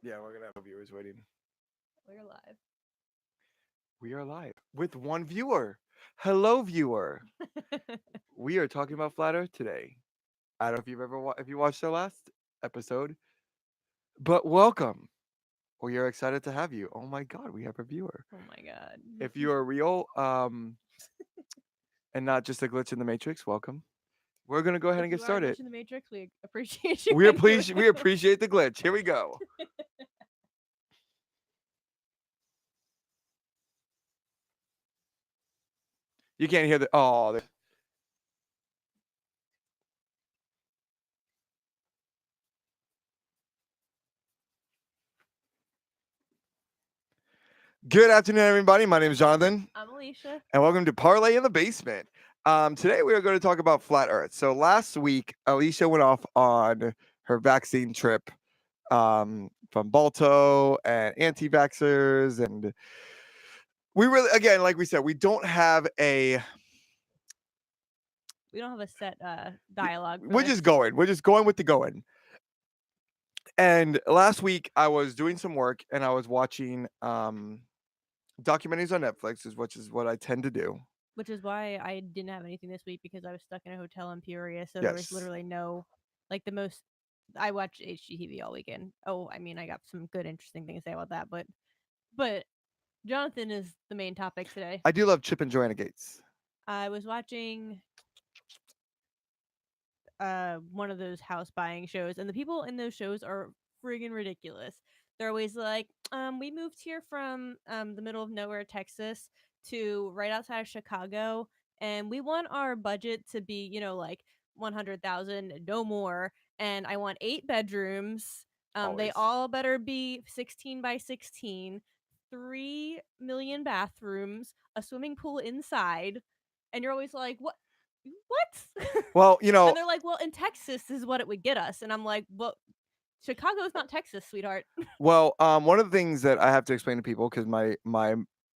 Yeah, we're gonna have viewers waiting. We're live. We are live with one viewer. Hello, viewer. We are talking about flat Earth today. I don't know if you've if you watched our last episode, but welcome. We are excited to have you. Oh my God, we have a viewer. Oh my god. If you are real, and not just a glitch in the matrix, welcome. We're gonna go ahead If and get you are a started. glitch in the matrix, we appreciate you We anyway. appreciate we appreciate the glitch. Here we go. You can't hear the Good afternoon, everybody. My name is Jonathan. I'm Alicia. And welcome to Parlay in the Basement. Today we are going to talk about flat Earth. So last week, Alicia went off on her vaccine trip from Balto and anti-vaxxers, and we really, again, like we said, we don't have a. We don't have a set dialogue for We're this. just going. We're just going with the going. And last week, I was doing some work and I was watching documentaries on Netflix, which is what I tend to do. Which is why I didn't have anything this week because I was stuck in a hotel in Peoria, so there was Yes. literally no like the most I watched HGTV all weekend. Oh, I mean I got some good interesting things to say about that, but Jonathan is the main topic today. I do love Chip and Joanna Gates. I was watching one of those house buying shows, and the people in those shows are friggin' ridiculous. They're always like, we moved here from the middle of nowhere, Texas, to right outside of Chicago, and we want our budget to be, like 100,000, no more, and I want 8 bedrooms. They Always. all better be 16 by 16, 3 million bathrooms, a swimming pool inside, and you're always like, what? Well, And they're like, well, in Texas, this is what it would get us. And I'm like, well, Chicago is not Texas, sweetheart. one of the things that I have to explain to people because my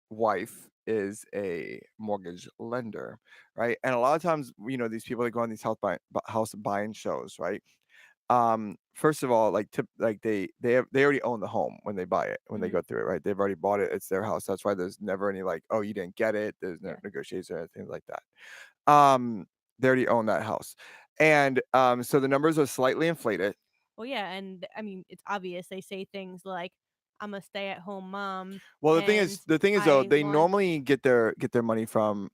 wife is a mortgage lender, right? And a lot of times, these people that go on these house buying shows, right? First of all, like they already own the home when they buy it, when they Hmm. go through it, right? They've already bought it. It's their house. That's why there's never any like, oh, you didn't get it. There's no Yeah. negotiations or anything like that. They already own that house, and so the numbers are slightly inflated. Well, yeah. And I mean, it's obvious. They say things like, I'm a stay at home mom Well, and the thing is though, I they want. normally get their money from.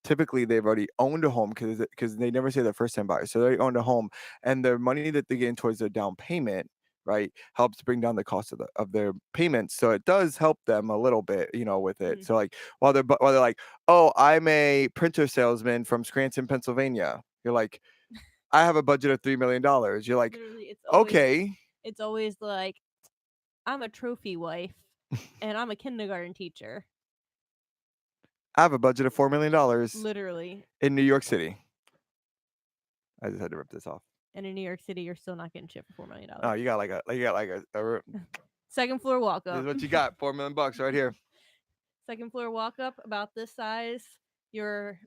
Typically, they've already owned a home because they never say they're first time buyers, so they owned a home, and the money that they get towards their down payment, right, helps bring down the cost of their payments. So it does help them a little bit, with it. Mhm. So like while they're like, oh, I'm a printer salesman from Scranton, Pennsylvania. You're like, I have a budget of $3 million. You're like, Literally, okay, it's always like, I'm a trophy wife and I'm a kindergarten teacher. I have a budget of $4 million Literally. in New York City. I just had to rip this off. And in New York City, you're still not getting shit for $4 million. Oh, you got like a Second floor walk this is up. what you got. $4 million right here. Second floor walk up, about this size. Your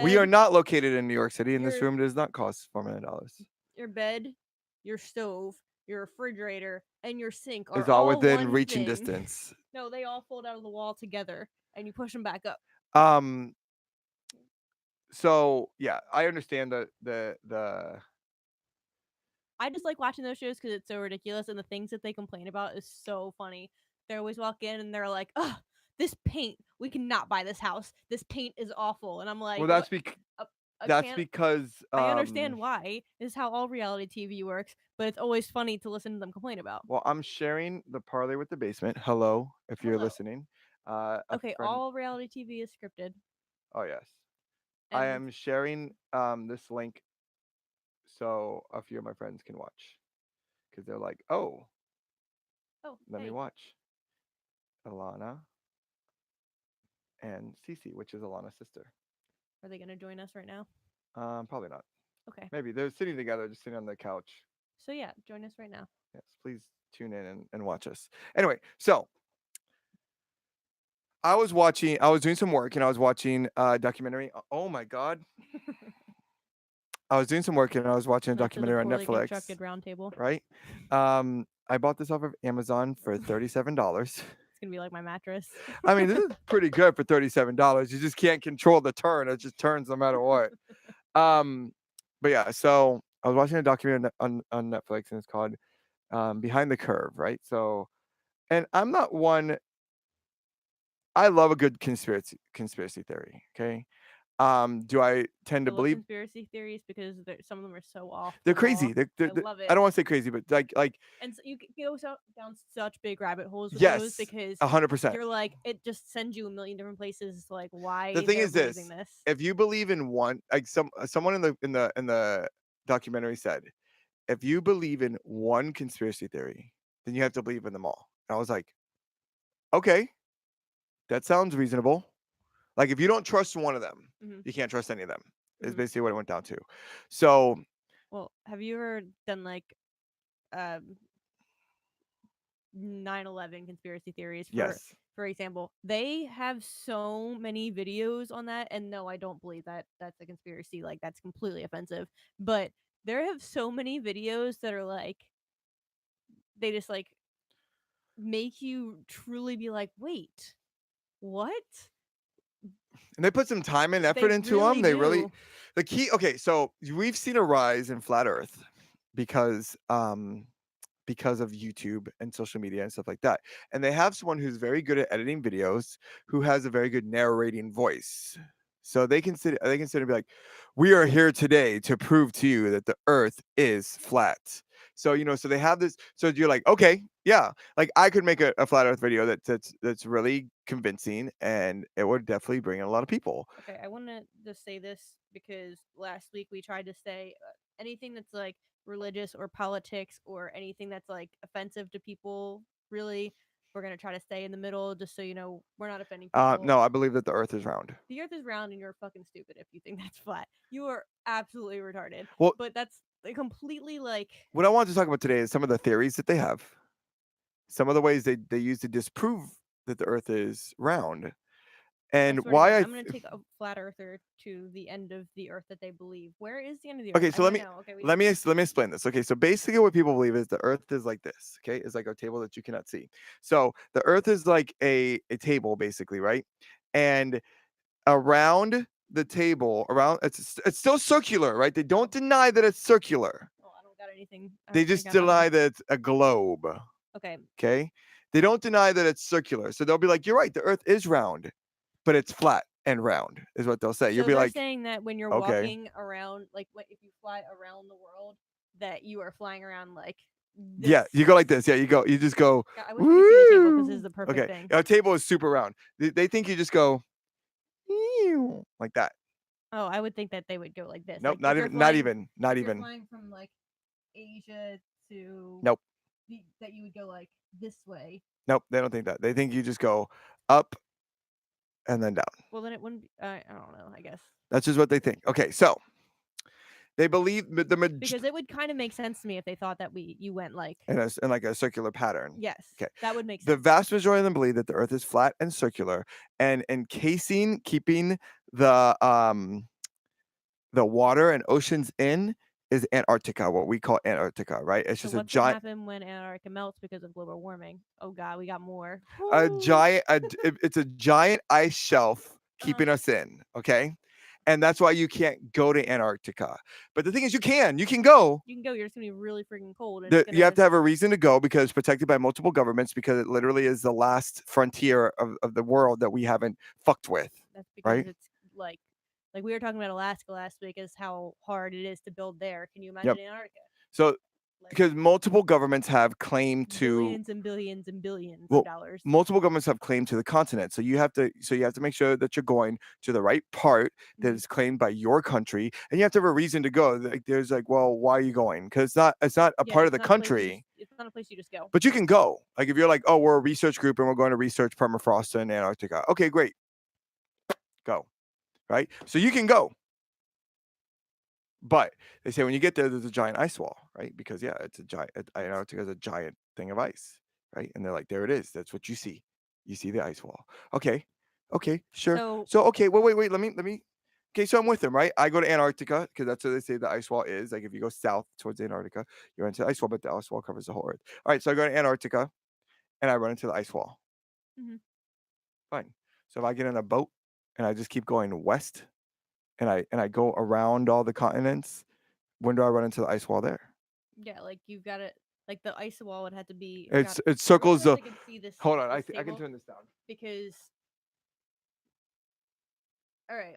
We are bed, not located in New York City, and this your room does not cost $4 million. your bed, your stove, your refrigerator, and your sink It's are all all within one reaching thing. distance. No, they all fold out of the wall together, and you push them back up. Um. So yeah, I understand the. I just like watching those shows because it's so ridiculous, and the things that they complain about is so funny. They always walk in and they're like, "Ugh, this paint. We cannot buy this house. This paint is awful." And I'm like, Well, "What? that's bec- A that's can because I understand why. This is how all reality TV works, but it's always funny to listen to them complain about." well, I'm sharing the parlay with the basement. Hello, if you're Hello. listening. A Okay, friend. all reality TV is scripted, Oh yes, I and am sharing this link so a few of my friends can watch because they're like, oh, oh, let me hey, watch Alana and Cece, which is Alana's sister. are they gonna join us right now? Probably not. Okay, Maybe they're sitting together, just sitting on the couch. so yeah, join us right now. Yes, please tune in and watch us. Anyway, so I was doing some work and I was watching a documentary. Oh my God. I was doing some work and I was watching a Not to the documentary on poorly Netflix, constructed round table. right? I bought this off of Amazon for $37. It's gonna be like my mattress. I mean, this is pretty good for $37. You just can't control the turn. It just turns no matter what. Um, but yeah, so I was watching a documentary on Netflix, and it's called Behind the Curve, right? So, and I'm not one. I love a good conspiracy theory. Okay. Do I tend I to love believe conspiracy theories because some of them are so off they're the crazy? wall. I They're love I it. don't want to say crazy, but like And so you can go down such big rabbit holes with those yes, because 100%. you're like, it just sends you a million different places. Like, The why thing they're is believing this: this? if you believe in one, like someone in the documentary said, if you believe in one conspiracy theory, then you have to believe in them all. And I was like, okay, that sounds reasonable. Like if you don't trust one of them, Hmm. you can't trust any of them. Is Hmm. basically what it went down to. So Well, have you ever done like um 9/11 conspiracy theories? yes, For example, they have so many videos on that, and no, I don't believe that that's a conspiracy. Like that's completely offensive. But there have so many videos that are like they just like make you truly be like, wait, what? and they put some time and They effort into them. really They really, do. the key. Okay, so we've seen a rise in flat Earth because because of YouTube and social media and stuff like that. And they have someone who's very good at editing videos, who has a very good narrating voice. So they can sit and be like, "We are here today to prove to you that the Earth is flat." So so they have this. So you're like, okay, yeah, like I could make a flat Earth video that's really convincing, and it would definitely bring in a lot of people. Okay, I want to just say this because last week we tried to say anything that's like religious or politics or anything that's like offensive to people, really, we're going to try to stay in the middle just so you know we're not offending people. No, I believe that the Earth is round. The earth is round and you're fucking stupid if you think that's flat. You are absolutely retarded. Well, But that's like, completely like what I wanted to talk about today is some of the theories that they have, some of the ways they use to disprove that the Earth is round, I and swear to God, why I'm gonna take a flat earther to the end of the earth that they believe. Where is the end of the earth? okay. I So want to know. Okay, we let me explain this. Okay, so basically, what people believe is the Earth is like this. Okay, it's like a table that you cannot see. So the Earth is like a table, basically, right? And around the table, around it's still circular, right? They don't deny that it's circular. well, I don't got anything. I They don't think just I have deny enough. that it's a globe. Okay, Okay, they don't deny that it's circular. So they'll be like, "You're right. The Earth is round, but it's flat and round," is what they'll say. You'll so be they're like, saying that when you're "Okay." walking around, like what if you fly around the world, that you are flying around like Yeah, this. you go like this. Yeah, you just go, God, I wish we could see the table because this is woo. the perfect Okay, thing. a table is super round. They think you just go "Eew," like that. Oh, I would think that they would go like this. Nope, Like if you're not if you're even. flying from like Asia to Nope, that you would go like this way. nope. They don't think that. They think you just go up and then down. Well, then it wouldn't be. I don't know. I guess That's just what they think. Okay, so they believe because it would kind of make sense to me if they thought that you went like in like a circular pattern. yes, Okay, that would make the sense. vast majority of them believe that the Earth is flat and circular, and keeping the water and oceans in is Antarctica, what we call Antarctica, right? It's So just a what's gonna giant, happen when Antarctica melts because of global warming? Oh God, we got more. a Woo! giant, it's a giant ice shelf Uh-huh. keeping us in. Okay, and that's why you can't go to Antarctica. But the thing is, you can go. You can go. You're just gonna be really freaking cold, and it's You have gonna. to have a reason to go because it's protected by multiple governments because it literally is the last frontier of the world that we haven't fucked with, That's because right? it's like we were talking about Alaska last week, is how hard it is to build there. Can you imagine Yep. Antarctica? So Like because multiple governments have claim to billions and billions and billions of well, dollars. multiple governments have claim to the continent. So you have to make sure that you're going to the right part that Mhm. is claimed by your country, and you have to have a reason to go. Like, there's like, well, why are you going? Because it's not a Yeah, part of the country, it's not a place you just go. but you can go. Like if you're like, oh, we're a research group and we're going to research permafrost in Antarctica. Okay, great, go. Right, so you can go. But they say when you get there, there's a giant ice wall, right? Because yeah, it's a giant. Antarctica is a giant thing of ice, right? And they're like, there it is. That's what you see. You see the ice wall. Okay, okay, sure. So So okay, wait. Let me. Okay, so I'm with them, right? I go to Antarctica because that's where they say the ice wall is. Like if you go south towards Antarctica, you're into the ice wall, but the ice wall covers the whole Earth. All right, so I go to Antarctica and I run into the ice wall. Mhm. Fine. So if I get in a boat and I just keep going west and I go around all the continents, when do I run into the ice wall there? Yeah, like you've got it. Like the ice wall would have to be. Oh God, It I really circles wish the. I could see this Hold on, this I can table turn this down. because. All right,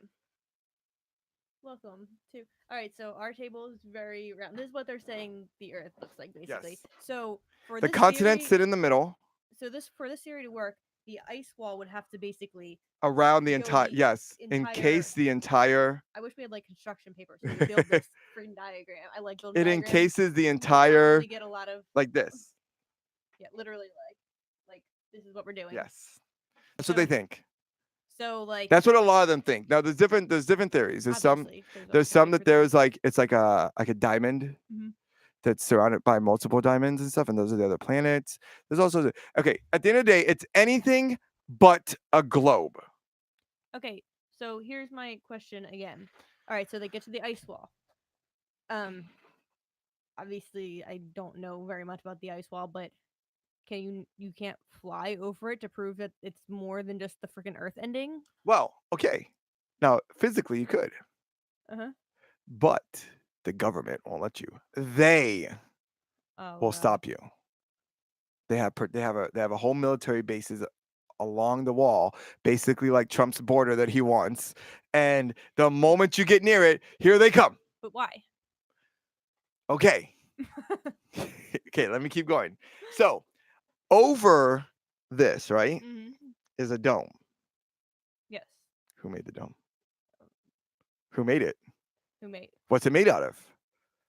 welcome to. All right, so our table is very round. This is what they're saying the Earth looks like, basically. Yes. So for The this continents theory, sit in the middle for this theory to work, the ice wall would have to basically around the go entire. the Yes, in entire. case the entire. I wish we had like construction paper so we could build this freaking diagram. I like building It diagrams. encases the You might not entire really get a lot of like this. yeah, literally like this is what we're doing. Yes. That's what they So think. so like That's what a lot of them think. Now there's different theories. obviously There's always some that different there's like it's like a diamond Mhm. that's surrounded by multiple diamonds and stuff, and those are the other planets. There's also okay. At the end of the day, it's anything but a globe. Okay, so here's my question again. All right, so they get to the ice wall. Obviously I don't know very much about the ice wall, but you can't fly over it to prove that it's more than just the freaking Earth ending? Well, okay. Now physically you could, Uh huh. but the government won't let you. They Oh will god. stop you. They have a whole military bases along the wall, basically like Trump's border that he wants. And the moment you get near it, here they come. But why? Okay. Okay, let me keep going. So, over this, right, Mhm. is a dome. Yes. Who made the dome? Who made it? Who made? What's it made out of?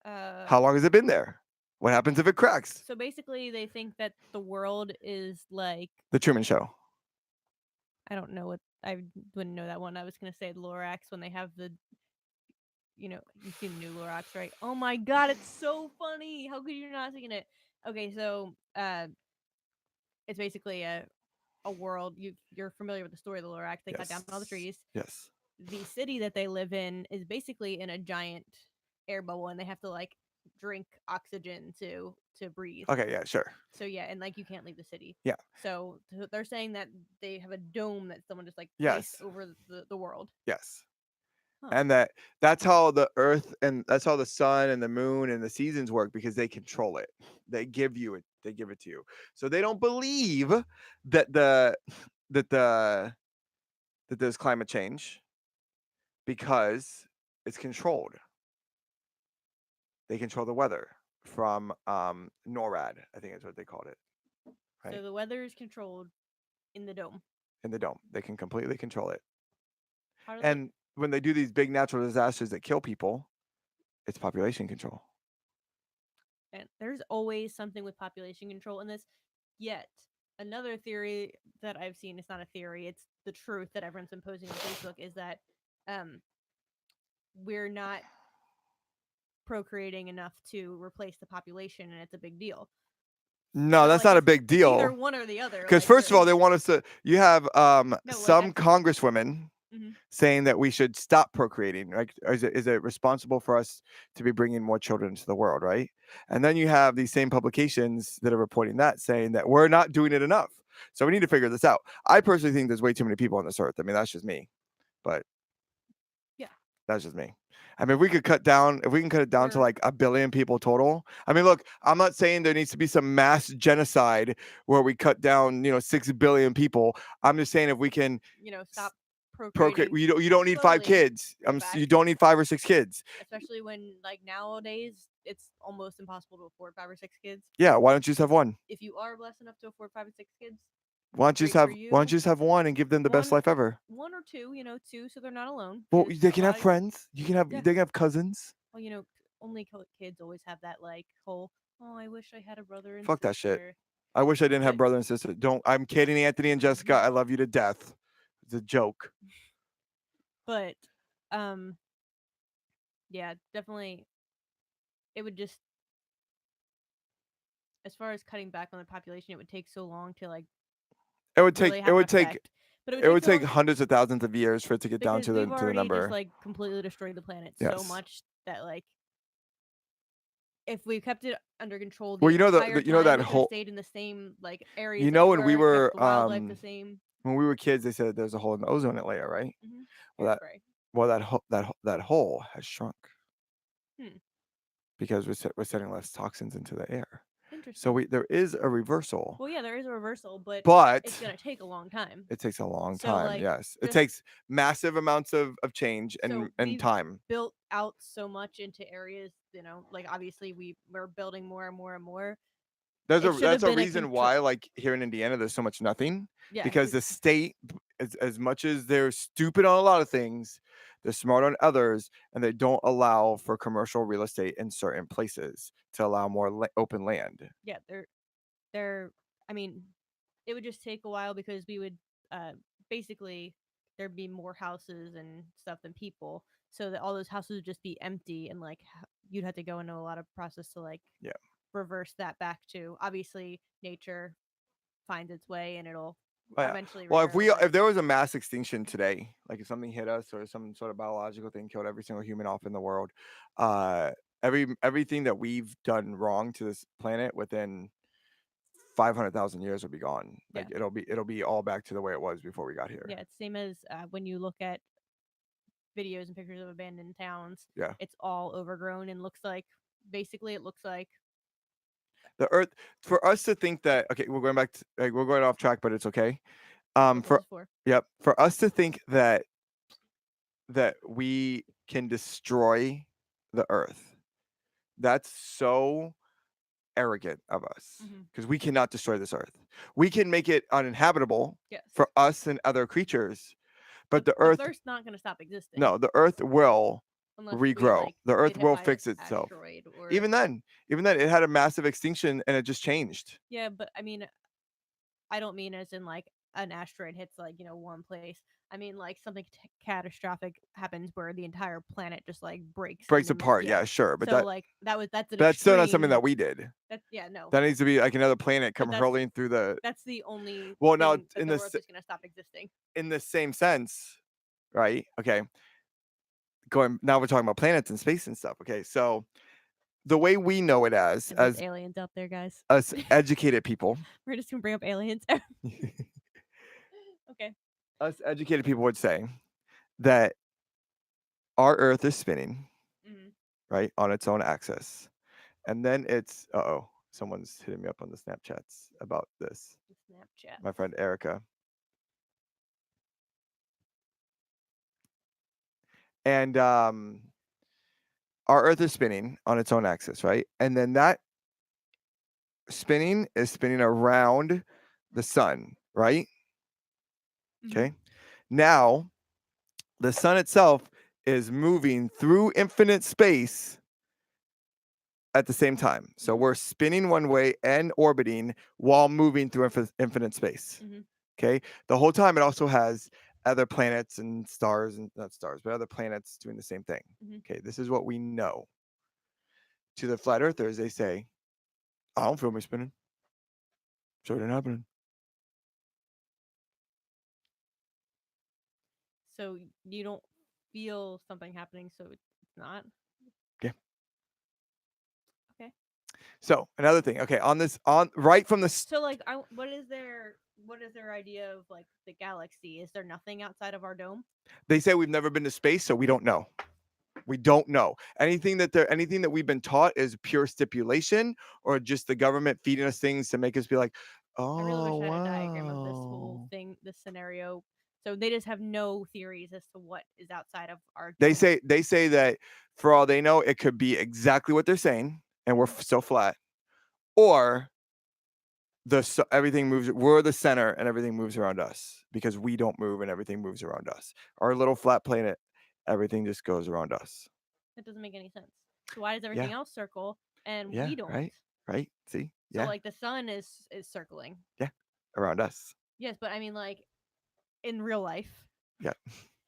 Uh How long has it been there? What happens if it cracks? so basically they think that the world is like The Truman Show. I don't know what I wouldn't know that one. I was gonna say Lorax when they have the you've seen the new Lorax, right? Oh my god, it's so funny. How could you not seen it? Okay, so it's basically a world you're familiar with the story of the Lorax. They cut down all the Yes. trees. Yes. The city that they live in is basically in a giant air bubble and they have to like drink oxygen to breathe. Okay, yeah, sure. So yeah, and like you can't leave the city. Yeah. So they're saying that they have a dome that someone just like placed Yes. over the world. Yes. Huh. And that's how the earth and that's how the sun and the moon and the seasons work because they control it. They give it to you. So they don't believe that that the that there's climate change because it's controlled. They control the weather from NORAD, I think is what they called it, So right? the weather is controlled in the dome. In the dome. They can completely control it. How do they? And when they do these big natural disasters that kill people, it's population control. And there's always something with population control in this. Yet another theory that I've seen, it's not a theory, it's the truth that everyone's been posting on Facebook, is that um we're not procreating enough to replace the population and it's a big deal. No, So that's like not a big it's either deal. one or the other. Because Like first of all, they want us to. You have no, like some that's congresswomen Mhm. saying that we should stop procreating. Like, is it responsible for us to be bringing more children into the world, right? And then you have these same publications that are reporting that, saying that we're not doing it enough. So we need to figure this out. I personally think there's way too many people on this earth. I mean, that's just me, but yeah. that's just me. I mean, if we can cut it down to We're like 1 billion people total. I mean, look, I'm not saying there needs to be some mass genocide where we cut down, 6 billion people. I'm just saying if we can stop procreate, procreating you don't need 5 slowly, kids. go back, You don't need 5 or 6 kids. especially when like nowadays it's almost impossible to afford 5 or 6 kids. Yeah, why don't you just have one? If you are blessed enough to afford 5 or 6 kids, Why don't you just great for have why don't you. you just have one and give them the best One life ever? one or two, two, so they're not alone. Well, 'Cause they a can lot have of friends. yeah. They can have cousins. Well, only kids always have that like whole. Oh, I wish I had a brother and Fuck that shit. sister. I wish I didn't have But brother and sister. Don't. I'm kidding, Anthony and Jessica. I love you to death. It's a joke. but um, yeah, definitely. It would just as far as cutting back on the population, it would take so long to like It would take. really It have an would take. effect But it would It take would so take long hundreds of thousands of years for it to get down because we've to the already just number. like completely destroyed the planet so Yes. much that like if we kept it under control Well, the you know entire you know time, that we could have whole stayed in the same like areas you that know we when we were, kept were the wildlife the same. when we were kids, they said there's a hole in the ozone layer, right? Well, that Hairspray. that hole has shrunk Hmm. because we're sending less toxins into the air. So Interesting. there is a reversal, Well, yeah, there is a reversal, but it's but gonna take a long time. it takes a long So time. like Yes, it just takes massive amounts of change so and we've time. built out so much into areas, like obviously we're building more and more and more. It should That's have a been a reason control. why, like here in Indiana, there's so much nothing Yeah, because the state, as much as they're stupid on a lot of things, they're smart on others, and they don't allow for commercial real estate in certain places to allow more open land. yeah, they're. I mean, it would just take a while because we would uh basically there'd be more houses and stuff than people, so that all those houses would just be empty and like you'd have to go into a lot of process to like Yeah. reverse that back to obviously nature finds its way and it'll Oh, yeah. eventually Well, return, but if there was a mass extinction today, like if something hit us or some sort of biological thing killed every single human off in the world, uh, everything that we've done wrong to this planet within 500,000 years will be gone. yeah, Like it'll be all back to the way it was before we got here. yeah, it's same as when you look at videos and pictures of abandoned towns, Yeah. it's all overgrown and looks like basically it looks like The earth, for us to think that, okay, we're going back to, like, we're going off track, but it's okay. that's what this For is for. Yep, for us to think that we can destroy the earth, that's so arrogant of us Mhm. because we cannot destroy this earth. We can make it uninhabitable Yes. for us and other creatures, but the The earth, Earth's not gonna stop existing no, the earth will unless we, regrow. like, The earth get hit will by an fix itself. asteroid or Even then, it had a massive extinction and it just changed. yeah, but I mean, I don't mean as in, like, an asteroid hits, like, one place. I mean, like, something catastrophic happens where the entire planet just, like, breaks in Breaks the mid apart, yeah. yeah, sure, but So, like, that's an that's still not something extreme that we did. that's yeah, no. That needs to be like another planet But come hurtling through the. that's the only Well, now thing that the world's just gonna stop existing. in the same sense, right? Okay, going now we're talking about planets and space and stuff. Okay, so the way we know it And there's aliens out there, guys. as educated people, We're just gonna bring up aliens. Okay. us educated people would say that our Earth is spinning Mhm. right on its own axis, and then it's oh, someone's hitting me up on the Snapchats about this. Snapchat. My friend Erica. And our Earth is spinning on its own axis, right? And then that spinning is spinning around the sun, right? Mhm. Okay. Now, the sun itself is moving through infinite space at the same time. So Mhm. we're spinning one way and orbiting while moving through infinite space. Mhm. Okay. The whole time it also has other planets and stars and not stars, but other planets doing the same thing. Mhm. Okay. This is what we know. To the flat earthers, they say, I don't feel me spinning. So it ain't happening. So you don't feel something happening, so it's not? Okay. Okay. So another thing. Okay. On right from the So like what is their idea of like the galaxy? Is there nothing outside of our dome? they say we've never been to space, so we don't know. We don't know. Anything that we've been taught is pure stipulation or just the government feeding us things to make us be like, I really wish oh I had a diagram of this whole wow. thing, this scenario. So they just have no theories as to what is outside of our They dome. say that for all they know, it could be exactly what they're saying, and we're so flat, or everything moves. We're the center, and everything moves around us because we don't move, and everything moves around us. Our little flat planet, everything just goes around us. That doesn't make any sense. So why does Yeah, everything else circle and yeah, we don't? right. See, So yeah, like the sun is circling. yeah, around us. Yes, but I mean like in real life. Yeah.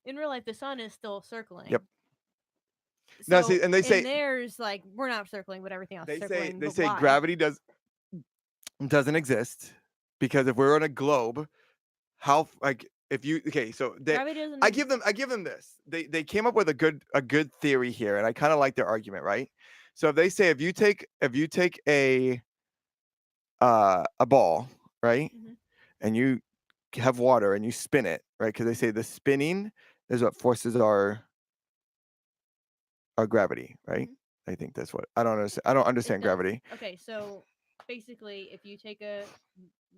In real life the sun is still circling. Yep. Now, So see, and they in say theirs, like we're not circling, but everything else is circling. they But say why? gravity doesn't exist because if we're on a globe, how like if you okay, so Gravity doesn't I give them this. They came up with a good theory here, and I kind of like their argument, right? So if they say if you take a ball, right, Mhm. and you have water and you spin it, right? Because they say the spinning is what forces our gravity, right? Mhm. I think that's what I don't understand. I don't It understand does. gravity. Okay, so basically, if you take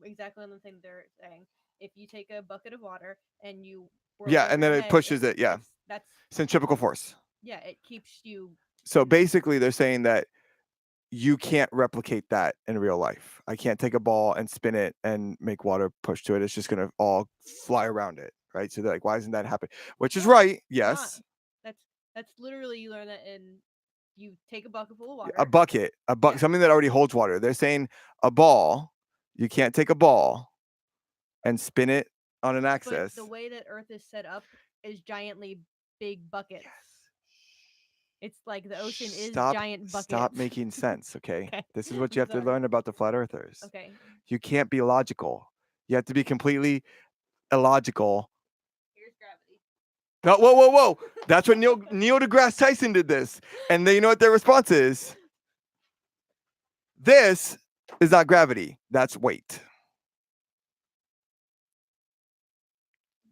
exactly on the thing they're saying, if you take a bucket of water and you whirl it Yeah, over and your then it head, pushes it. Yeah, that's centrifugal force. yeah, it keeps you So in. basically, they're saying that you can't replicate that in real life. I can't take a ball and spin it and make water push to it. It's just gonna all fly around it, right? So they're like, why isn't that happening? Which is No, right, it's not. yes. That's that's literally you learn that in you take a bucket full of A water. bucket, Yeah, something that already holds water. They're saying a ball, you can't take a ball and spin it on an but the axis. way that Earth is set up is giantly big buckets. It's like the ocean is Stop giant stop buckets. making sense, okay? Okay, This is what you I'm have to sorry. learn about the flat earthers. Okay, You can't be logical. You have to be completely illogical. here's gravity. No, whoa, whoa, whoa. That's when Neil deGrasse Tyson did this. And then you know what their response is? This is not gravity, that's weight.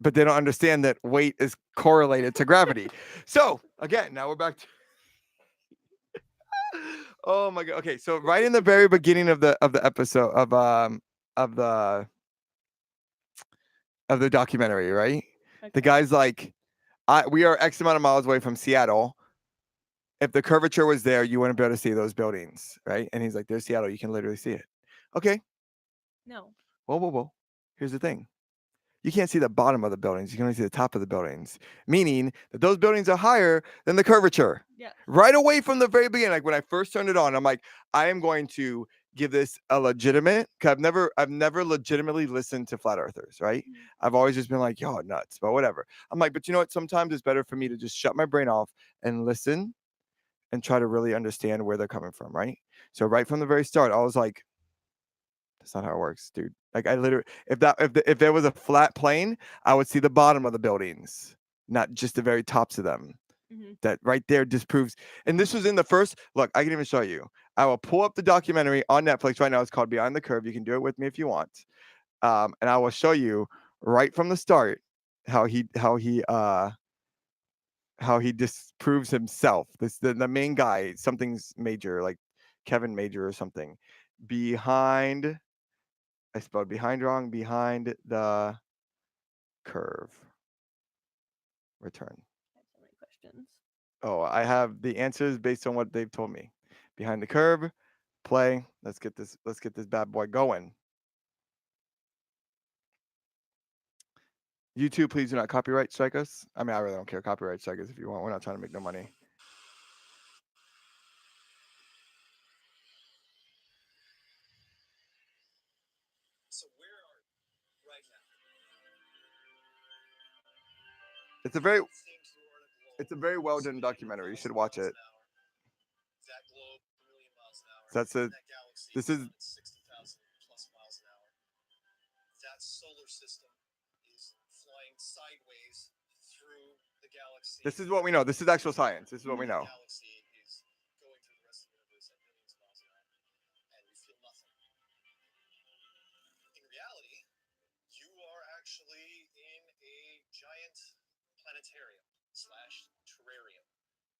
But they don't understand that weight is correlated to gravity. So again, now we're back to oh my god. Okay, so right in the very beginning of the episode of the documentary, right? The Okay. guy's like, we are X amount of miles away from Seattle. If the curvature was there, you wouldn't be able to see those buildings, right? And he's like, there's Seattle, you can literally see it. Okay, No. whoa, whoa, whoa. Here's the thing. You can't see the bottom of the buildings. You can only see the top of the buildings, meaning that those buildings are higher than the curvature. Yeah. Right away from the very beginning, like when I first turned it on, I'm like, I am going to give this a legitimate. Cause I've never legitimately listened to flat earthers, right? Mhm. I've always just been like, yo, nuts, but whatever. I'm like, but you know what? Sometimes it's better for me to just shut my brain off and listen and try to really understand where they're coming from, right? So right from the very start, I was like, that's not how it works, dude. Like I literally, if there was a flat plane, I would see the bottom of the buildings, not just the very tops of them. Mhm. That right there disproves. And this was in the first look. I can even show you. I will pull up the documentary on Netflix right now. It's called Beyond the Curve. You can do it with me if you want. And I will show you right from the start how he disproves himself. The main guy. Something's major, like Kevin Major or something. Behind I spelled behind wrong. Behind the curve. Return. I have so many questions. Oh, I have the answers based on what they've told me. Behind the curve. Play. Let's get this. Let's get this bad boy going. YouTube, please do not copyright strike us. I mean, I really don't care. Copyright strike us if you want. We're not trying to make no money. So where are you right now? It's a very, Seems we're on a globe it's a very well done spinning documentary. You should 1,000 watch miles it. an hour. That globe, 1,000,000 miles an hour. That's a. That galaxy, This is 60,000 plus miles an hour. That solar system is flying sideways through the galaxy. this is what we know. This is actual science. This is what we The know. galaxy is going through the rest of the universe at millions of miles an hour, and you feel nothing. In reality, you are actually in a giant planetarium slash terrarium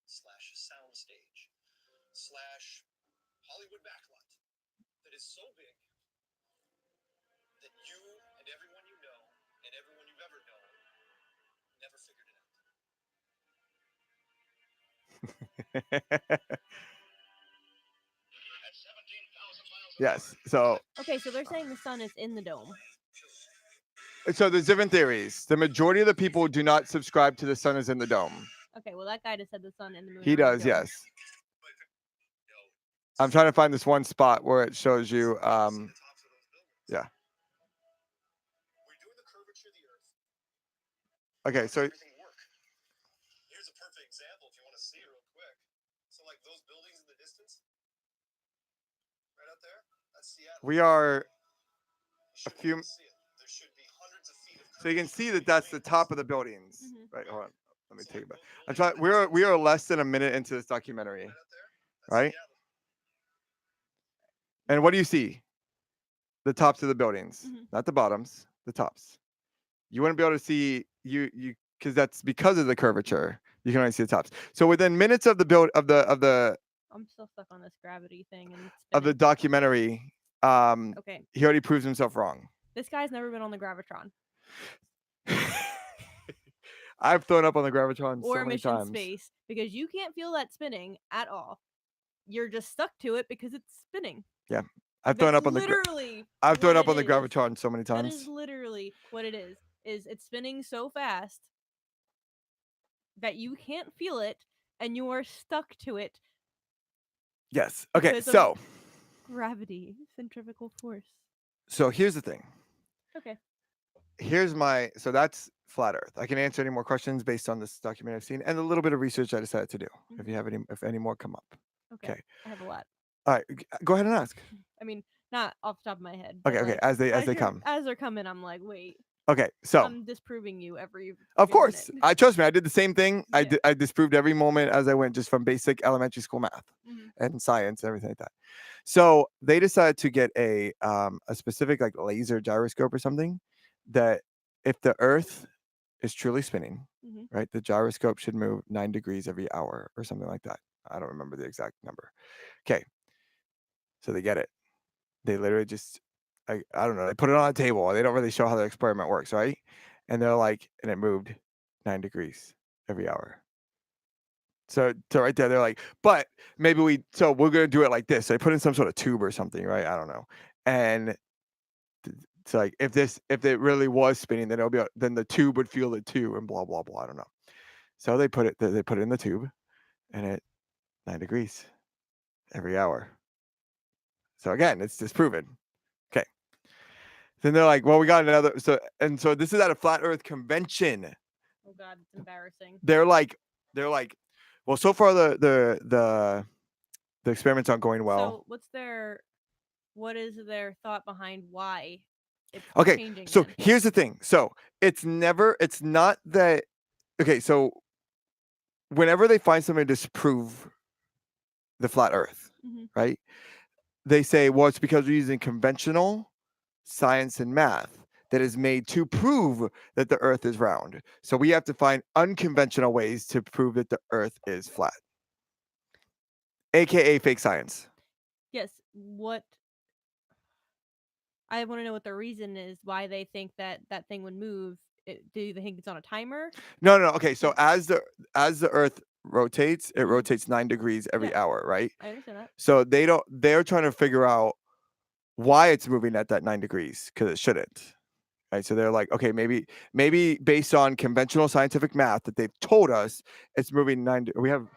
slash soundstage slash Hollywood backlot that is so big that you and everyone you know and everyone you've ever known never figured it out. At 17,000 miles an Yes. So Okay, so they're saying the sun is in the dome. there's different theories. The majority of the people do not subscribe to the sun is in the dome. Okay, well that guy just said the sun and the moon. He are in the does, dome. yes. I'm trying to find this one spot where it shows you. Yeah. We're doing the curvature of the Earth. Okay, so Everything work. Here's a perfect example if you want to see it real quick. So like those buildings in the distance, right out there, that's Seattle. we are You should a few. be able to see it. There should be hundreds of feet of So you can see that that's the top of the buildings. Mhm. Right, hold on. Let me take it back. Movement I'm trying, we are less than a minute into this documentary, right up there. That's right? Seattle. And what do you see? The tops of the buildings, Mhm. not the bottoms, the tops. You wouldn't be able to see you because that's because of the curvature. You can only see the tops. So within minutes of the build of the I'm still stuck on this gravity thing and of the spinning. documentary, Okay, he already proves himself wrong. this guy's never been on the gravitron I've thrown up on the gravitron so or many mission times. space because you can't feel that spinning at all. You're just stuck to it because it's spinning. Yeah, I've thrown That's up on the literally I've thrown what up on the it is. gravitron so many That is times. literally what it is. Is it's spinning so fast that you can't feel it and you are stuck to it. Yes. Okay. Because of So gravity, centrifugal force. here's the thing. Okay. Here's my so that's flat Earth. I can answer any more questions based on this documentary I've seen and a little bit of research I decided to do. If you have any more come up. Okay. Okay. I have a lot. All right. Go ahead and ask. I mean, not off the top of my head. But Okay. Okay. like, As they you're- come. As they're coming, I'm like, wait. Okay. So I'm disproving you every. of friggin' course, minute. I trust me. I did the same thing. Yeah. I disproved every moment as I went, just from basic elementary school math Mhm. and science and everything like that. So they decided to get a specific like laser gyroscope or something that if the Earth is truly spinning, Mhm. right, the gyroscope should move 9 degrees every hour or something like that. I don't remember the exact number. Okay, so they get it. They literally just I don't know. They put it on a table. They don't really show how the experiment works, right? And they're like, and it moved 9 degrees every hour. So right there, they're like, but maybe we're gonna do it like this. So they put in some sort of tube or something, right? I don't know. And it's like if it really was spinning, then then the tube would feel it too, and blah blah blah. I don't know. So they put it in the tube, and it 9 degrees every hour. So again, it's disproven. Okay. Then they're like, well, we got another. So this is at a flat Earth convention. Oh God, it's embarrassing. They're like, well, so far the experiments aren't going well. So what is their thought behind why it's Okay, changing? so then? here's the thing. So it's not that. Okay, so whenever they find something to disprove the flat Earth, Mhm. right? They say, well, it's because we're using conventional science and math that is made to prove that the Earth is round. So we have to find unconventional ways to prove that the Earth is flat, aka fake science. Yes. What? I want to know what the reason is why they think that thing would move. Do they think it's on a timer? No. Okay, so as the Earth rotates, it rotates 9 degrees every Yeah. hour, right? I understand that. So they're trying to figure out why it's moving at that 9 degrees because it shouldn't. Right. So they're like, okay, maybe based on conventional scientific math that they've told us it's moving we have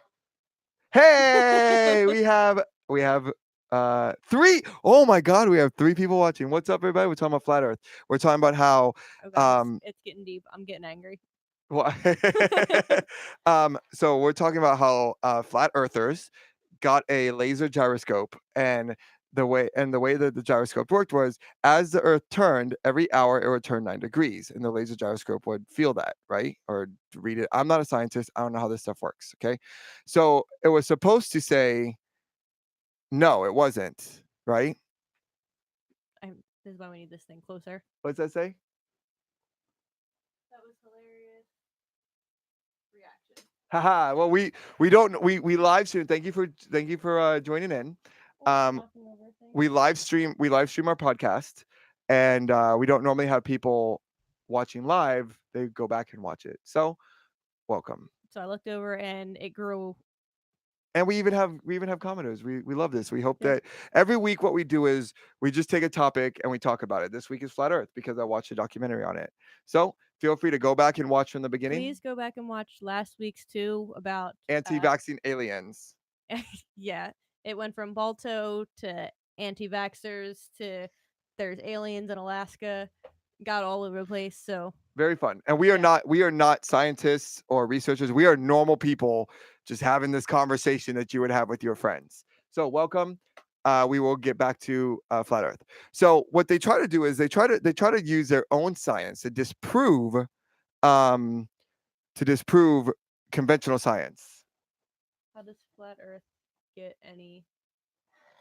hey, we have 3. Oh my god, we have 3 people watching. What's up, everybody? We're talking about flat Earth. We're talking about how Oh God, it's getting deep. I'm getting angry. so we're talking about how flat earthers got a laser gyroscope, and the way that the gyroscope worked was as the Earth turned every hour, it would turn 9 degrees, and the laser gyroscope would feel that, right, or read it. I'm not a scientist. I don't know how this stuff works. Okay, so it was supposed to say no, it wasn't, right? This is why we need this thing closer. What's that say? That was hilarious. Reaction. Haha. Well, we don't we live stream. Thank you for joining in. We live stream our podcast, and we don't normally have people watching live. They go back and watch it. So welcome. So I looked over and it grew. And we even have commenters. We love this. We hope Yeah. that every week what we do is we just take a topic and we talk about it. This week is flat Earth because I watched a documentary on it. So feel free to go back and watch from the beginning. Please go back and watch last week's too about Anti-vaccine aliens. Yeah, it went from Balto to anti-vaxxers to there's aliens in Alaska. Got all over the place. So Very fun. And we are not scientists or researchers. We are normal people just having this conversation that you would have with your friends. So welcome. we will get back to flat Earth. So what they try to do is they try to use their own science um, to disprove conventional science. How does flat Earth get any?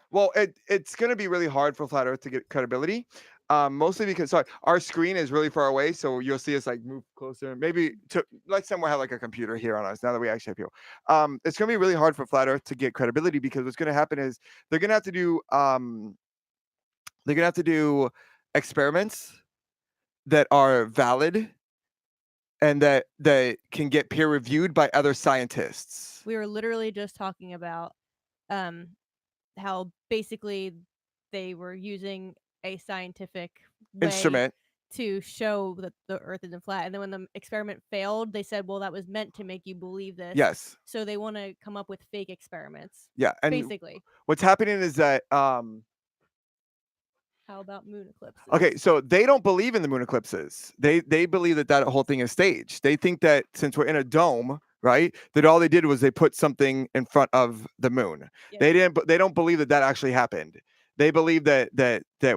Well, it's going to be really hard for flat Earth to get credibility, mostly because sorry, our screen is really far away, so you'll see us like move closer. Maybe to let's say we have like a computer here on us now that we actually have people. It's going to be really hard for flat Earth to get credibility because what's going to happen is they're going to have to do experiments that are valid and that can get peer reviewed by other scientists. We were literally just talking about how basically they were using a scientific way Instrument. to show that the Earth isn't flat, and then when the experiment failed, they said, "Well, that was meant to make you believe this." Yes. So they want to come up with fake experiments. Yeah. And Basically, what's happening is that how about moon eclipses? okay, so they don't believe in the moon eclipses. They believe that whole thing is staged. They think that since we're in a dome, right, that all they did was they put something in front of the moon. Yeah. They don't believe that actually happened. They believe that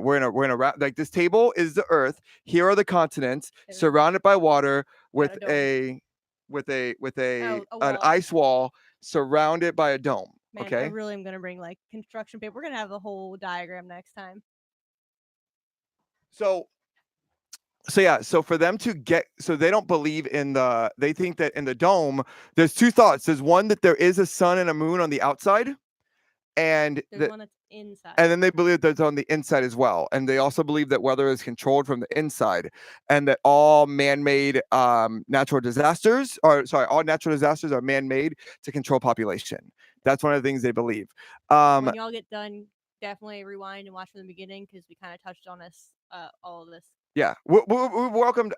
we're in a like this table is the Earth. Here are the continents There's- surrounded by water with dome. an wall. ice wall surrounded by a dome. Man, I Okay. really am gonna bring like construction paper. We're gonna have the whole diagram next time. So yeah, so for them to get, so they don't believe they think that in the dome, there's two thoughts. There's one that there is a sun and a moon on the outside, and There's one that's inside. and then they believe that there's on the inside as well. And they also believe that weather is controlled from the inside, and that all man-made natural disasters all natural disasters are man-made to control population. That's one of the things they believe. When y'all get done, definitely rewind and watch from the beginning because we kind of touched on this, all of this. Yeah, we're welcome.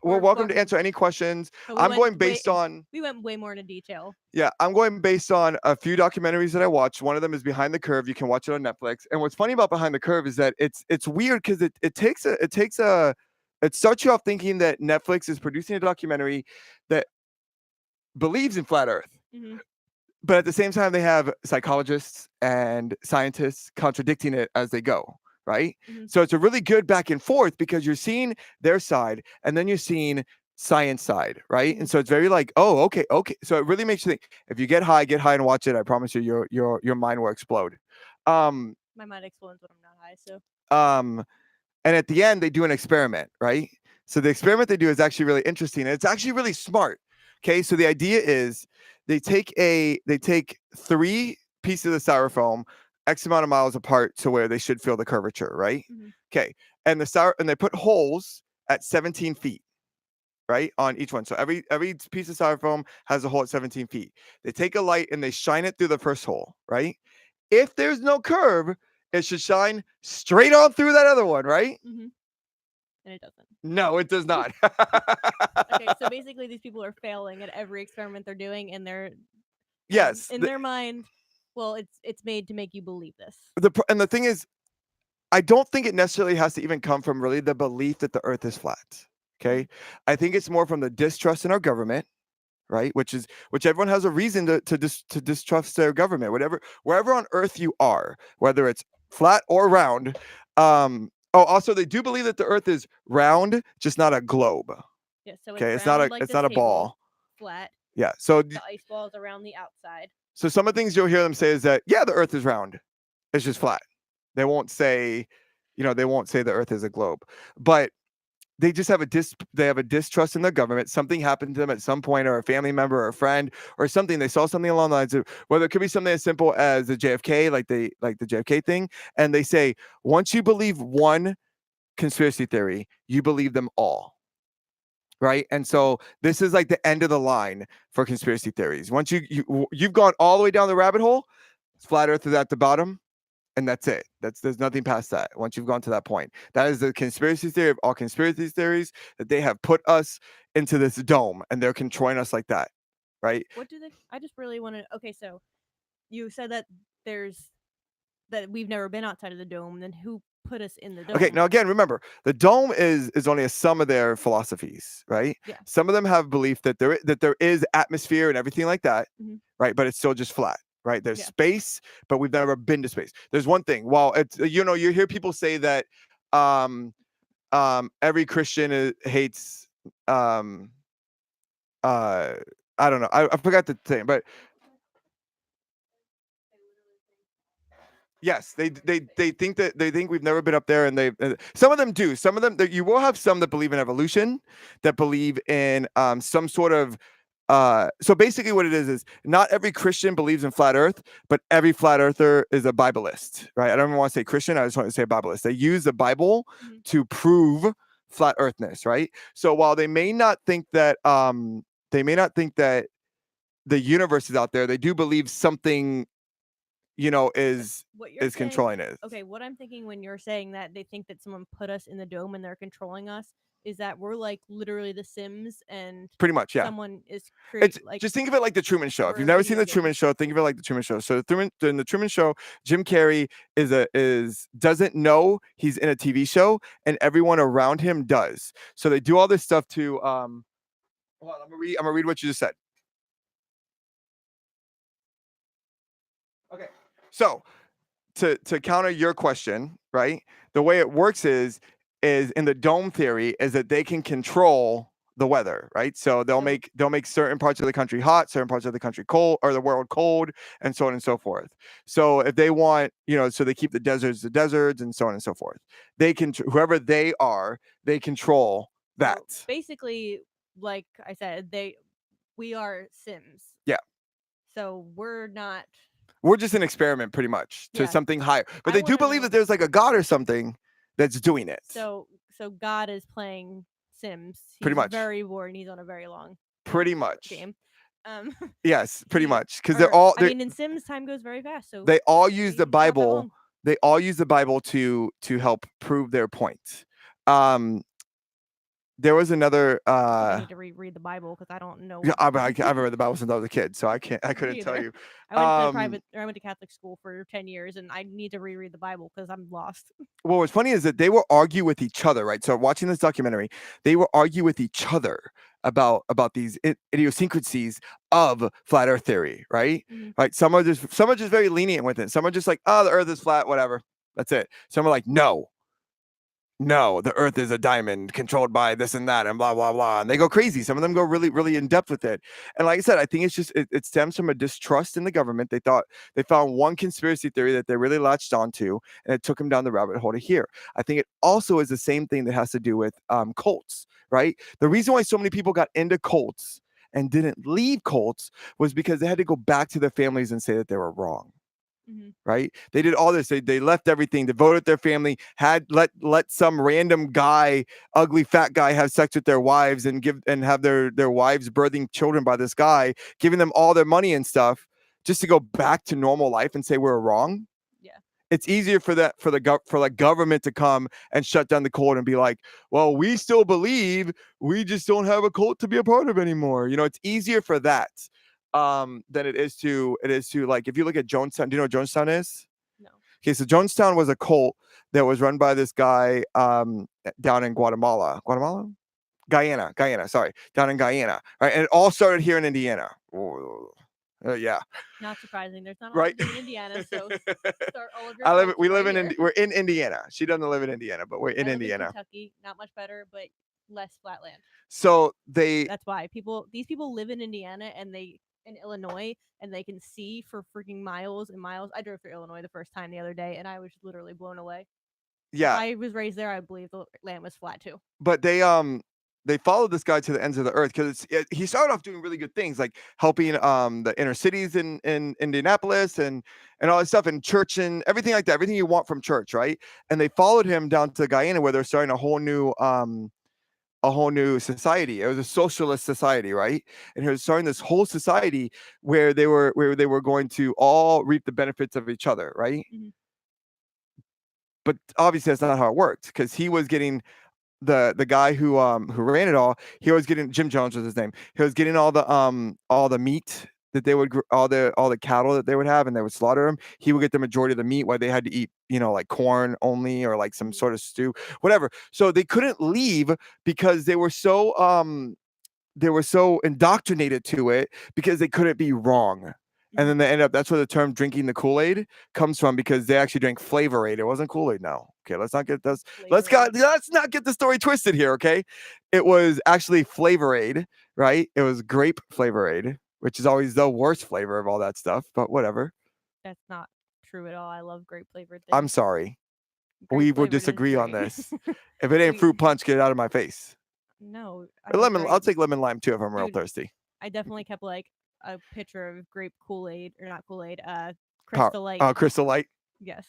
We're welcome to answer any questions. But I'm going based on. We went way more into detail. Yeah, I'm going based on a few documentaries that I watched. One of them is Behind the Curve. You can watch it on Netflix. And what's funny about Behind the Curve is that it's weird because it starts you off thinking that Netflix is producing a documentary that believes in flat Earth. Mhm. But at the same time, they have psychologists and scientists contradicting it as they go, right? Mhm. So it's a really good back and forth because you're seeing their side and then you're seeing science side, right? And so it's very like, oh, okay. So it really makes you think. If you get high and watch it, I promise you, your mind will explode. My mind explodes when I'm not high. So and at the end, they do an experiment, right? So the experiment they do is actually really interesting, and it's actually really smart. Okay, so the idea is they take 3 pieces of styrofoam X amount of miles apart to where they should feel the curvature, right? Mhm. Okay, and they put holes at 17 feet, right, on each one. So every piece of styrofoam has a hole at 17 feet. They take a light and they shine it through the first hole, right? If there's no curve, it should shine straight on through that other one, right? and it doesn't. No, it does not. Okay, so basically, these people are failing at every experiment they're doing, and they're Yes. in their mind. Well, it's made to make you believe this. And the thing is, I don't think it necessarily has to even come from really the belief that the Earth is flat. Okay, I think it's more from the distrust in our government, right? Which everyone has a reason to distrust their government, wherever on Earth you are, whether it's flat or round. Also, they do believe that the Earth is round, just not a globe. Yeah, so Okay, it's not round like it's this not a table, ball. flat. Yeah, so The ice ball is around the outside. So some of the things you'll hear them say is that, yeah, the Earth is round. It's just flat. They won't say the Earth is a globe. But they just have a distrust in their government. Something happened to them at some point, or a family member or a friend or something. They saw something along the lines of, whether it could be something as simple as the JFK, like the JFK thing. And they say, once you believe one conspiracy theory, you believe them all. Right. And so this is like the end of the line for conspiracy theories. Once you've gone all the way down the rabbit hole, flat Earth is at the bottom, and that's it. There's nothing past that. Once you've gone to that point, that is the conspiracy theory of all conspiracy theories, that they have put us into this dome and they're controlling us like that. Right. What do they? I just really want to. Okay, so you said that we've never been outside of the dome. Then who put us in the dome? Okay, now again, remember, the dome is only a sum of their philosophies, right? Yeah. Some of them have belief that there is atmosphere and everything like that, Mhm. right? But it's still just flat, right? There's Yeah. space, but we've never been to space. There's one thing. Well, it's you hear people say that every Christian hates uh I don't know. I forgot the thing, but yes, they think that they think we've never been up there, and some of them do. Some of them you will have some that believe in evolution, that believe in some sort of so basically what it is not every Christian believes in flat earth, but every flat earther is a Bibleist, right? I don't even want to say Christian, I just want to say Bibleist. They use the Bible to prove flat earthness, right? So while they may not think that the universe is out there, they do believe something is What you're saying, controlling it. okay, what I'm thinking when you're saying that they think that someone put us in the dome and they're controlling us is that we're like literally the Sims and Pretty much, yeah. someone is It's like just think of it like the Truman Show. If we're you've a never seen video the Truman game. Show, think of it like the Truman Show. So in the Truman Show, Jim Carrey doesn't know he's in a TV show, and everyone around him does. So they do all this stuff to hold on, I'm gonna read what you just said. Okay, so to counter your question, right? The way it works is in the dome theory is that they can control the weather, right? So they'll make certain parts of the country hot, certain parts of the country cold, or the world cold, and so on and so forth. So if they want, so they keep the deserts, and so on and so forth. They can whoever they are, they control that. So basically, like I said, we are Sims. Yeah. So we're just an experiment, pretty much, to something higher. But they do believe that there's like a God or something that's doing it. So God is playing Sims. He's pretty much very bored. And he's on a very long pretty much game. Yes, pretty much, because they're all. I mean, in Sims, time goes very fast. So they all use the Bible. They all use the Bible to help prove their point. There was another. I need to reread the Bible because I don't know. Yeah, I've read the Bible since I was a kid, so I couldn't tell you. I went to Catholic school for 10 years, and I need to reread the Bible because I'm lost. Well, what's funny is that they will argue with each other, right? So watching this documentary, they will argue with each other about these idiosyncrasies of flat Earth theory, right? Mm-hmm. Right? Some are just very lenient with it. Some are just like, oh, the Earth is flat, whatever. That's it. Some are like, no, the Earth is a diamond controlled by this and that and blah, blah, blah. And they go crazy. Some of them go really, really in depth with it. And like I said, I think it's just, it stems from a distrust in the government. They found one conspiracy theory that they really latched onto, and it took them down the rabbit hole to here. I think it also is the same thing that has to do with cults, right? The reason why so many people got into cults and didn't leave cults was because they had to go back to their families and say that they were wrong. Mm-hmm. Right? They did all this. They left everything, devoted their family, had let some random guy, ugly fat guy, have sex with their wives and have their wives birthing children by this guy, giving them all their money and stuff, just to go back to normal life and say we're wrong. Yeah. It's easier for the government to come and shut down the cult and be like, well, we still believe, we just don't have a cult to be a part of anymore. It's easier for that. Than it is to like, if you look at Jonestown. Do you know what Jonestown is? No. Okay, so Jonestown was a cult that was run by this guy down in Guyana, sorry, down in Guyana, right? And it all started here in Indiana. Yeah. Not surprising. There's not a right lot in Indiana, so start all of your we're in Indiana. She doesn't live in Indiana, but we're in Indiana. Kentucky, not much better, but less flat land. So that's why these people live in Indiana and in Illinois, and they can see for freaking miles and miles. I drove through Illinois the first time the other day, and I was literally blown away. Yeah. I was raised there. I believe the land was flat too. But they followed this guy to the ends of the earth because he started off doing really good things, like helping the inner cities in Indianapolis and all this stuff, and church and everything like that, everything you want from church, right? And they followed him down to Guyana, where they're starting a whole new society. It was a socialist society, right? And he was starting this whole society where they were going to all reap the benefits of each other, right? Mm-hmm. But obviously that's not how it worked, because he was getting the guy who ran it all. He was getting, Jim Jones was his name. He was getting all the meat that they would, all the cattle that they would have, and they would slaughter them. He would get the majority of the meat, while they had to eat, like corn only, or like some sort of stew, whatever. So they couldn't leave because they were so indoctrinated to it, because they couldn't be wrong. And then they end up, that's where the term drinking the Kool-Aid comes from, because they actually drank Flavor Aid. It wasn't Kool-Aid now. Okay, let's not get this. Let's not get the story twisted here, okay? It was actually Flavor Aid, right? It was grape Flavor Aid, which is always the worst flavor of all that stuff, but whatever. That's not true at all. I love grape flavored things. I'm sorry. Grape We will flavored is disagree on great. this. If it ain't We- fruit punch, get it out of my face. No, I Or love lemon, grape. I'll take lemon lime too if I'm real Dude, thirsty. I definitely kept like a picture of grape Kool-Aid, or not Kool-Aid, Power- Crystal Light. Crystal Light. Yes,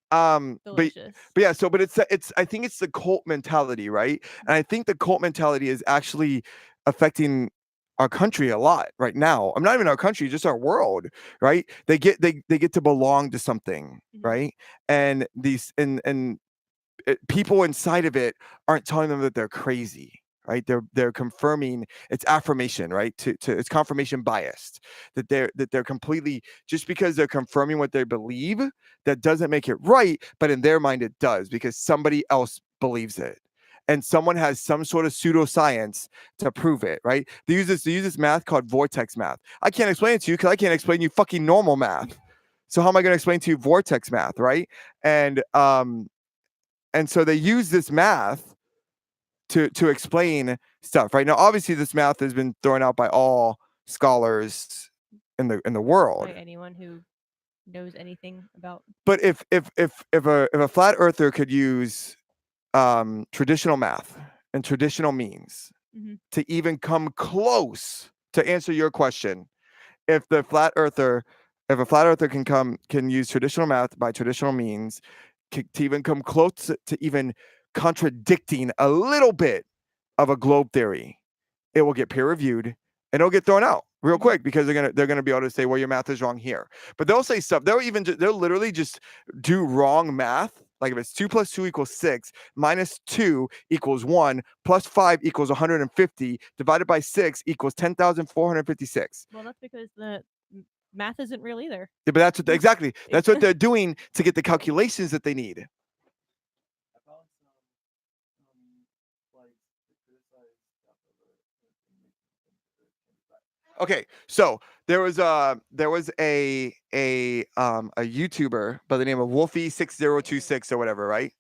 But delicious. yeah, so but it's I think it's the cult mentality, right? And I think the cult mentality is actually affecting our country a lot right now. I'm not even our country, just our world, right? They get to belong to something, Mhm. right? And these people inside of it aren't telling them that they're crazy, right? They're confirming, it's affirmation, right? To it's confirmation biased, that they're completely, just because they're confirming what they believe, that doesn't make it right, but in their mind it does, because somebody else believes it. And someone has some sort of pseudoscience to prove it, right? They use this math called vortex math. I can't explain it to you because I can't explain you fucking normal math. So how am I going to explain to you vortex math, right? And so they use this math to explain stuff, right? Now, obviously, this math has been thrown out by all scholars in the world. By anyone who knows anything about. But if a flat earther could use traditional math and traditional means Mhm. to even come close to answer your question, if a flat earther can use traditional math by traditional means to even come close to even contradicting a little bit of a globe theory, it will get peer reviewed and it'll get thrown out real Mhm. quick, because they're gonna be able to say, well, your math is wrong here. But they'll say stuff. They'll literally just do wrong math. Like if it's 2 + 2 = 6, -2 = 1, +5 = 150, divided by 6 = 10,456. Well, that's because the math isn't real either. Yeah, but that's what exactly. That's what they're doing to get the calculations that they need. Okay, so there was a YouTuber by the name of Wolfie6026 or whatever, right?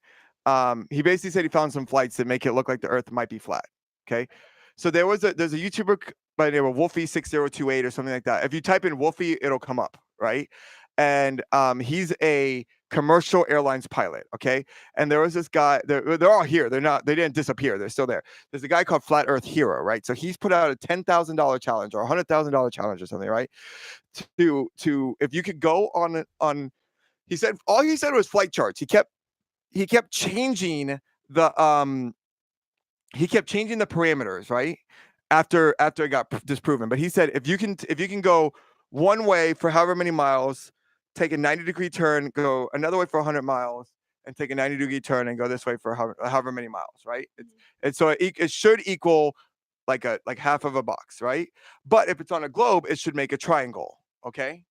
He basically said he found some flights that make it look like the Earth might be flat. Okay, so there's a YouTuber by the name of Wolfie6028 or something like that. If you type in Wolfie, it'll come up, right? And he's a commercial airlines pilot. Okay, and there was this guy. They're all here. They didn't disappear. They're still there. There's a guy called Flat Earth Hero, right? So he's put out a $10,000 challenge or $100,000 challenge or something, right? To if you could go on. He said all he said was flight charts. He kept changing the parameters, right? After it got disproven. But he said if you can go one way for however many miles, take a 90-degree turn, go another way for 100 miles, and take a 90-degree turn and go this way for however many miles, right? And so it should equal like half of a box, right? But if it's on a globe, it should make a triangle, okay?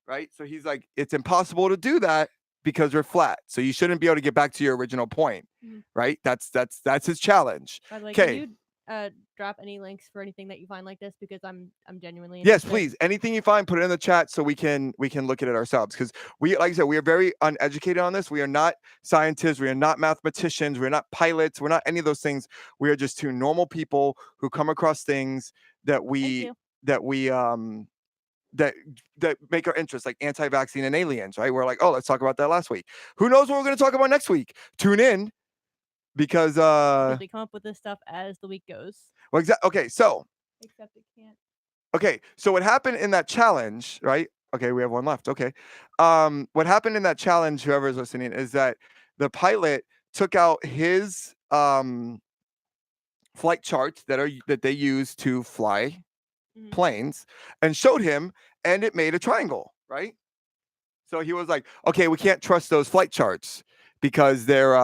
Right? So he's like, it's impossible to do that because we're flat. So you shouldn't be able to get back to your original point, right? That's his challenge. By the way, Okay. can you drop any links for anything that you find like this, because I'm genuinely Yes, interested. please. Anything you find, put it in the chat so we can look at it ourselves. Because like I said, we are very uneducated on this. We are not scientists. We are not mathematicians. We're not pilots. We're not any of those things. We are just two normal people who come across things that that make our interest, like anti-vaccine and aliens, right? We're like, oh, let's talk about that last week. Who knows what we're going to talk about next week? Tune in, because we come up with this stuff as the week goes. well, okay, so Except it can't. okay, so what happened in that challenge, right? Okay, we have one left. Okay, what happened in that challenge, whoever is listening, is that the pilot took out his flight charts that they use to fly planes and showed him, and it made a triangle, right? So he was like, okay, we can't trust those flight charts because they're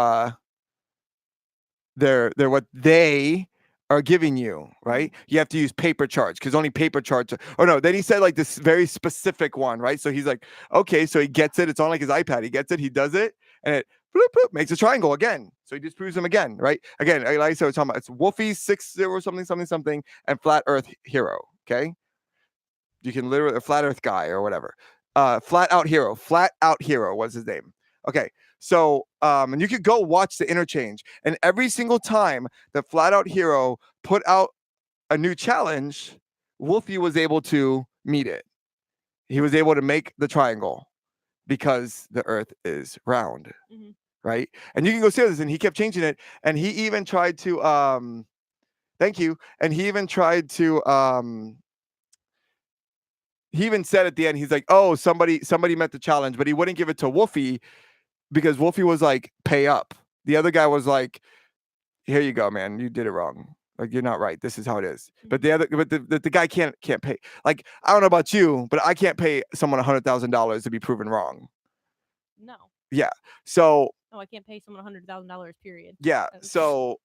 what they are giving you, right? You have to use paper charts, because only paper charts then he said like this very specific one, right? So he's like, okay, so he gets it. It's on like his iPad. He gets it, he does it, and it bloop, bloop, makes a triangle again. So he disproves them again, right? Again, like I said, we're talking about, it's Wolfie 60 something something something and Flat Earth Hero, okay? You can literally a flat Earth guy or whatever. Flat Out Hero was his name. Okay, so and you could go watch the interchange, and every single time the Flat Out Hero put out a new challenge, Wolfie was able to meet it. He was able to make the triangle because the Earth is round, Mhm. right? And you can go see this, and he kept changing it, and he even tried to thank you, and he even tried to he even said at the end, he's like, oh, somebody met the challenge, but he wouldn't give it to Wolfie because Wolfie was like, pay up. The other guy was like, here you go, man, you did it wrong. Like, you're not right. This is how it is. But the guy can't pay. Like, I don't know about you, but I can't pay someone $100,000 to be proven wrong. No. Yeah. So. No, I can't pay someone $100,000. Period. Yeah. So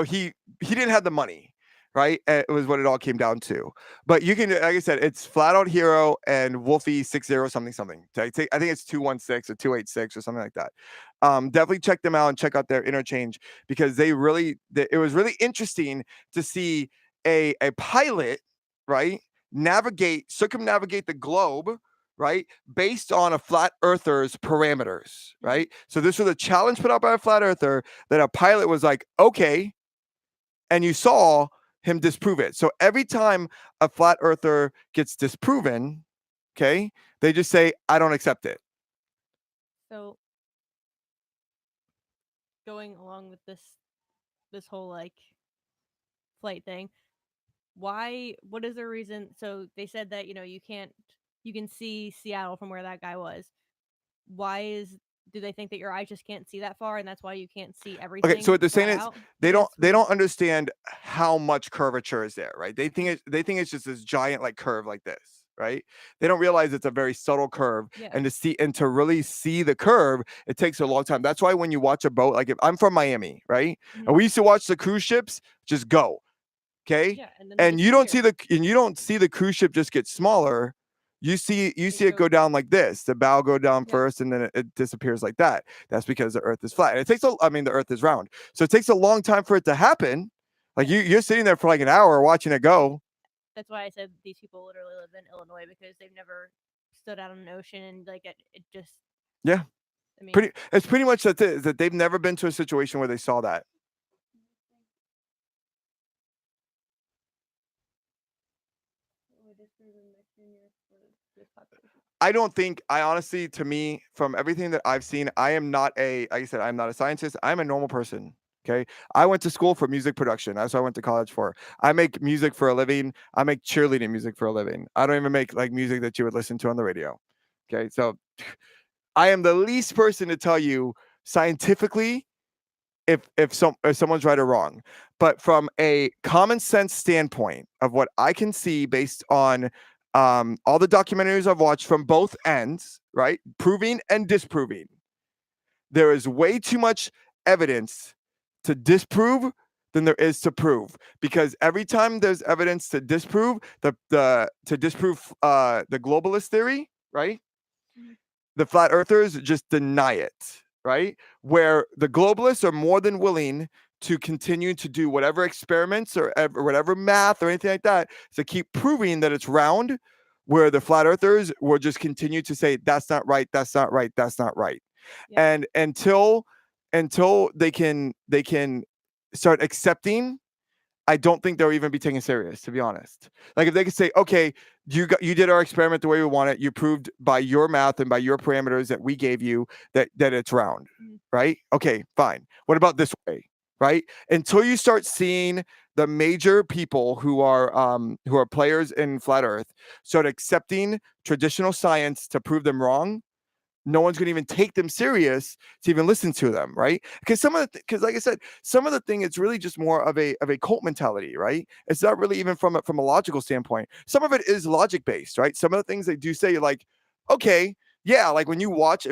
he didn't have the money, right? It was what it all came down to. But you can, like I said, it's Flat Out Hero and Wolfie 60 something. I think it's 216 or 286 or something like that. Definitely check them out and check out their interchange because it was really interesting to see a pilot, right, circumnavigate the globe, right, based on a flat earther's parameters, right? So this was a challenge put out by a flat earther that a pilot was like, okay, and you saw him disprove it. So every time a flat earther gets disproven, okay, they just say, I don't accept it. So going along with this whole like flight thing, what is the reason? So they said that, you can see Seattle from where that guy was. Do they think that your eyes just can't see that far, and that's why you can't see everything? Okay, so what they're saying is out? they don't understand how much curvature is there, right? They think it's just this giant like curve like this, right? They don't realize it's a very subtle curve, Yeah. and to really see the curve, it takes a long time. That's why when you watch a boat, like if I'm from Miami, right, and we used to watch the cruise ships just go, okay, Yeah, and you don't see the cruise ship just get smaller. You see it go down like this. The bow go down first, and then it disappears like that. That's because the Earth is flat. And the Earth is round, so it takes a long time for it to happen. Like you're sitting there for like an hour watching it go. That's why I said these people literally live in Illinois because they've never stood out on an ocean and like it just. Yeah, I mean, it's pretty much that they've never been to a situation where they saw that. I honestly, to me, from everything that I've seen, I am not like I said, I'm not a scientist. I'm a normal person. Okay. I went to school for music production. That's what I went to college for. I make music for a living. I make cheerleading music for a living. I don't even make like music that you would listen to on the radio. Okay. So I am the least person to tell you scientifically if someone's right or wrong. But from a common sense standpoint of what I can see based on all the documentaries I've watched from both ends, right? Proving and disproving. There is way too much evidence to disprove than there is to prove. Because every time there's evidence to disprove the globalist theory, right? Mm-hmm. The flat earthers just deny it, right? Where the globalists are more than willing to continue to do whatever experiments or whatever math or anything like that to keep proving that it's round, where the flat earthers will just continue to say, that's not right, that's not right, that's not right. Yeah. And until they can start accepting, I don't think they'll even be taken serious, to be honest. Like if they could say, okay, you did our experiment the way we want it. You proved by your math and by your parameters that we gave you that it's round, right? Okay, fine. What about this way, right? Until you start seeing the major people who are players in flat Earth start accepting traditional science to prove them wrong, no one's going to even take them serious to even listen to them, right? Because like I said, some of the thing, it's really just more of a cult mentality, right? It's not really even from a logical standpoint. Some of it is logic based, right? Some of the things they do say, you're like, okay, yeah, like if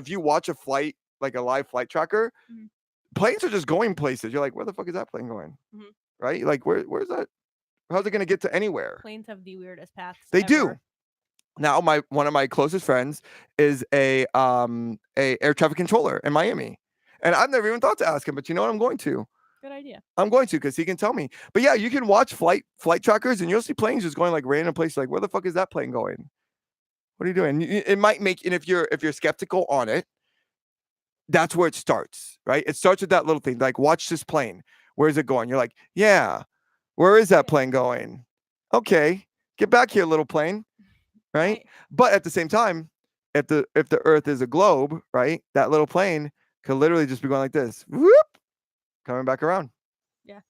you watch a flight, like a live flight tracker, planes are just going places. You're like, where the fuck is that plane going? Mm-hmm. Right? Like where's that? How's it going to get to anywhere? Planes have the weirdest paths. They do. Now, one of my closest friends is a air traffic controller in Miami, and I've never even thought to ask him, but you know what? I'm going to. Good idea. I'm going to, because he can tell me. But yeah, you can watch flight trackers and you'll see planes just going like random places. Like, where the fuck is that plane going? What are you doing? It might make, and if you're skeptical on it, that's where it starts, right? It starts with that little thing. Like, watch this plane. Where's it going? You're like, yeah, where is that plane going? Okay, get back here, little plane, right? But at the same time, if the Earth is a globe, right, that little plane could literally just be going like this, whoop, coming back around. Yeah.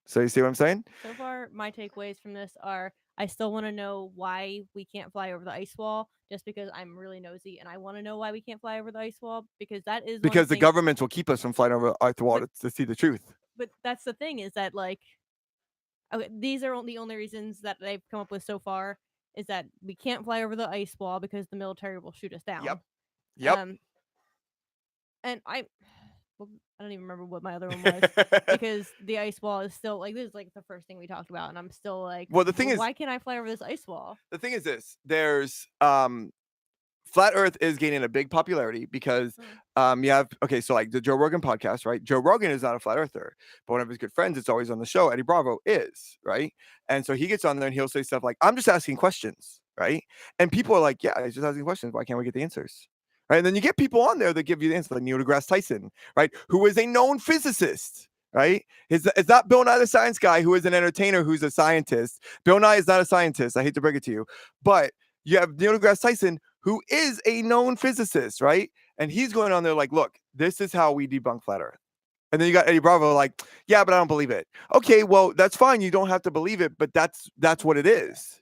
So you see what I'm saying? So far, my takeaways from this are I still want to know why we can't fly over the ice wall, just because I'm really nosy and I want to know why we can't fly over the ice wall, because that is one of Because the things- governments will keep us from flying over the wall to see the truth. But that's the thing, is that like, okay, these are the only reasons that they've come up with so far, is that we can't fly over the ice wall because the military will shoot us down. Yep. And I don't even remember what my other one was, because the ice wall is still like, this is like the first thing we talked about, and I'm still like, Well, the thing is, why can't I fly over this ice wall? the thing is this: there's flat Earth is gaining a big popularity because you have, okay, so like the Joe Rogan podcast, right? Joe Rogan is not a flat earther, but one of his good friends, it's always on the show, Eddie Bravo, is, right? And so he gets on there and he'll say stuff like, I'm just asking questions, right? And people are like, yeah, he's just asking questions. Why can't we get the answers? Right? And then you get people on there that give you the answer, like Neil deGrasse Tyson, right? Who is a known physicist, right? It's not Bill Nye the Science Guy, who is an entertainer, who's a scientist. Bill Nye is not a scientist. I hate to break it to you, but you have Neil deGrasse Tyson, who is a known physicist, right? And he's going on there like, look, this is how we debunk flat Earth. And then you got Eddie Bravo like, yeah, but I don't believe it. Okay, well, that's fine. You don't have to believe it, but that's what it is.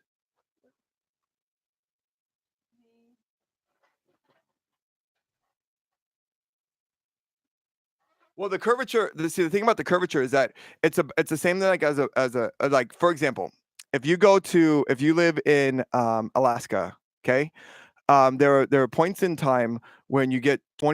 Well, the curvature, the thing about the curvature is that it's the same thing, like as a like, for example, if you live in Alaska, okay, there are points in time when you get 20